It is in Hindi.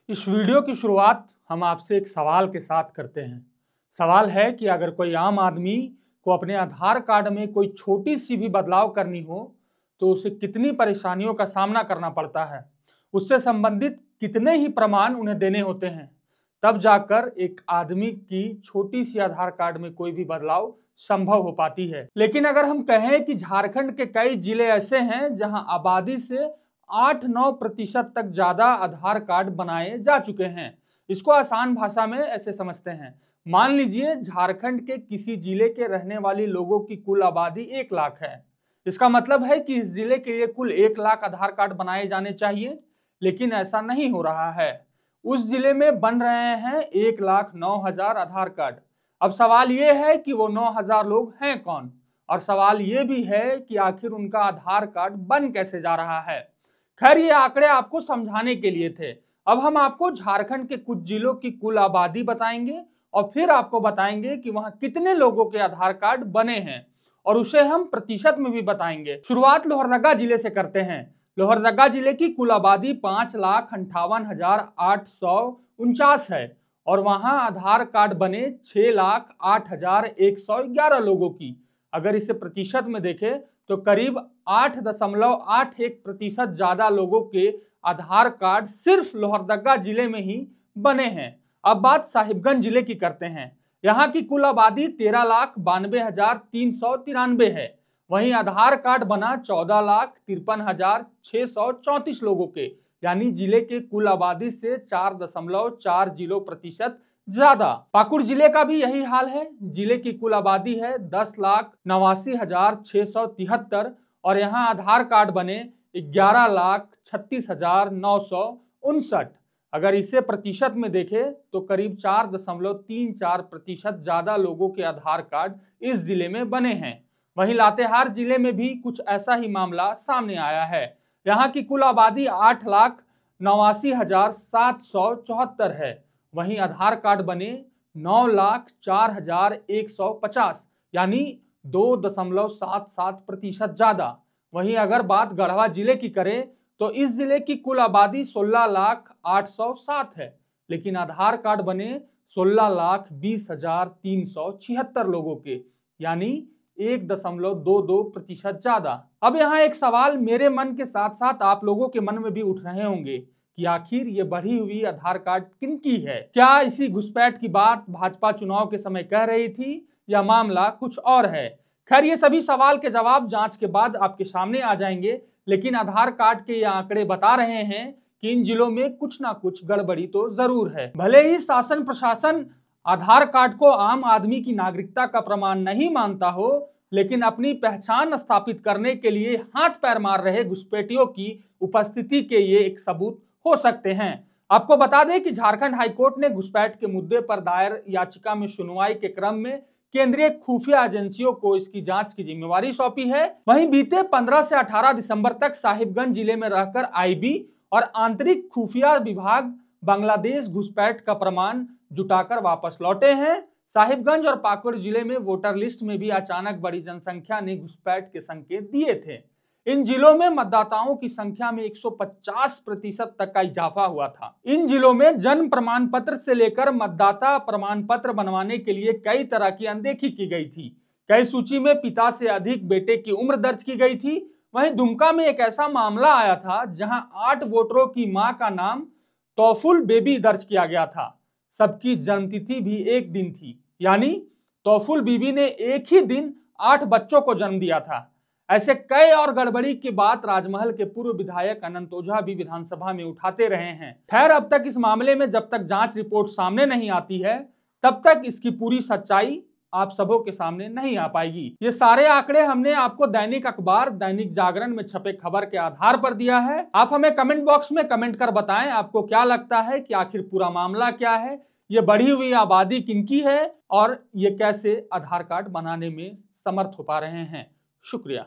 इस वीडियो की शुरुआत हम आपसे एक सवाल के साथ करते हैं। सवाल है कि अगर कोई आम आदमी को अपने आधार कार्ड में कोई छोटी सी भी बदलाव करनी हो तो उसे कितनी परेशानियों का सामना करना पड़ता है, उससे संबंधित कितने ही प्रमाण उन्हें देने होते हैं, तब जाकर एक आदमी की छोटी सी आधार कार्ड में कोई भी बदलाव संभव हो पाती है। लेकिन अगर हम कहें कि झारखंड के कई जिले ऐसे हैं जहां आबादी से 8-9% तक ज्यादा आधार कार्ड बनाए जा चुके हैं। इसको आसान भाषा में ऐसे समझते हैं, मान लीजिए झारखंड के किसी जिले के रहने वाली लोगों की कुल आबादी 1 लाख है। इसका मतलब है कि इस जिले के लिए कुल 1 लाख आधार कार्ड बनाए जाने चाहिए, लेकिन ऐसा नहीं हो रहा है। उस जिले में बन रहे हैं 1,09,000 आधार कार्ड। अब सवाल ये है कि वो 9,000 लोग हैं कौन, और सवाल ये भी है कि आखिर उनका आधार कार्ड बन कैसे जा रहा है। खैर, ये आंकड़े आपको समझाने के लिए थे। अब हम आपको झारखंड के कुछ जिलों की कुल आबादी बताएंगे और फिर आपको बताएंगे कि वहां कितने लोगों के आधार कार्ड बने हैं, और उसे हम प्रतिशत में भी बताएंगे। शुरुआत लोहरदगा जिले से करते हैं। लोहरदगा जिले की कुल आबादी 5,58,849 है और वहां आधार कार्ड बने 6,08,111 लोगों की। अगर इसे प्रतिशत में देखें तो करीब 8.81% ज्यादा लोगों के आधार कार्ड सिर्फ लोहरदगा जिले में ही बने हैं। अब बात साहिबगंज जिले की करते हैं। यहाँ की कुल आबादी 13,92,393 है। वहीं आधार कार्ड बना 14,53,634 लोगों के, यानी जिले के कुल आबादी से 4.40% ज्यादा। पाकुड़ जिले का भी यही हाल है। जिले की कुल आबादी है 10,89,673 और यहाँ आधार कार्ड बने 11,36,959। अगर इसे प्रतिशत में देखें तो करीब 4.34% ज्यादा लोगों के आधार कार्ड इस जिले में बने हैं। वहीं लातेहार जिले में भी कुछ ऐसा ही मामला सामने आया है। यहाँ की कुल आबादी 8,89,774 है। वहीं आधार कार्ड बने 9,04,150, यानी 2.77% ज्यादा। वहीं अगर बात गढ़वा जिले की करें तो इस जिले की कुल आबादी 16,08,007 है, लेकिन आधार कार्ड बने 16,20,376 लोगों के, यानी 1.22% ज्यादा। अब यहाँ एक सवाल मेरे मन के साथ साथ आप लोगों के मन में भी उठ रहे होंगे कि आखिर ये बढ़ी हुई आधार कार्ड किनकी है? क्या इसी घुसपैठ की बात भाजपा चुनाव के समय कह रही थी या मामला कुछ और है? खैर, ये सभी सवाल के जवाब जांच के बाद आपके सामने आ जाएंगे, लेकिन आधार कार्ड के ये आंकड़े बता रहे हैं कि इन जिलों में कुछ ना कुछ गड़बड़ी तो जरूर है। भले ही शासन प्रशासन आधार कार्ड को आम आदमी की नागरिकता का प्रमाण नहीं मानता हो, लेकिन अपनी पहचान स्थापित करने के लिए हाथ पैर मार रहे घुसपैठियों की उपस्थिति के ये एक सबूत हो सकते हैं। आपको बता दें कि झारखंड हाईकोर्ट ने घुसपैठ के मुद्दे पर दायर याचिका में सुनवाई के क्रम में केंद्रीय खुफिया एजेंसियों को इसकी जांच की जिम्मेवारी सौंपी है। वहीं बीते 15 से 18 दिसंबर तक साहिबगंज जिले में रहकर आईबी और आंतरिक खुफिया विभाग बांग्लादेश घुसपैठ का प्रमाण जुटाकर वापस लौटे हैं। साहिबगंज और पाकुड़ जिले में वोटर लिस्ट में भी अचानक बड़ी जनसंख्या ने घुसपैठ के संकेत दिए थे। इन जिलों में मतदाताओं की संख्या में 150% तक का इजाफा हुआ था। इन जिलों में जन्म प्रमाण पत्र से लेकर मतदाता प्रमाण पत्र बनवाने के लिए कई तरह की अनदेखी की गई थी। कई सूची में पिता से अधिक बेटे की उम्र दर्ज की गई थी। वहीं दुमका में एक ऐसा मामला आया था जहां 8 वोटरों की मां का नाम तौफुल बेबी दर्ज किया गया था। सबकी जन्मतिथि भी एक दिन थी, यानी तौफुल बीबी ने एक ही दिन 8 बच्चों को जन्म दिया था। ऐसे कई और गड़बड़ी की बात राजमहल के पूर्व विधायक अनंत ओझा भी विधानसभा में उठाते रहे हैं। खैर, अब तक इस मामले में जब तक जांच रिपोर्ट सामने नहीं आती है तब तक इसकी पूरी सच्चाई आप सबों के सामने नहीं आ पाएगी। ये सारे आंकड़े हमने आपको दैनिक अखबार दैनिक जागरण में छपे खबर के आधार पर दिया है। आप हमें कमेंट बॉक्स में कमेंट कर बताएं आपको क्या लगता है कि आखिर पूरा मामला क्या है, ये बढ़ी हुई आबादी किनकी है और ये कैसे आधार कार्ड बनाने में समर्थ हो पा रहे हैं। शुक्रिया।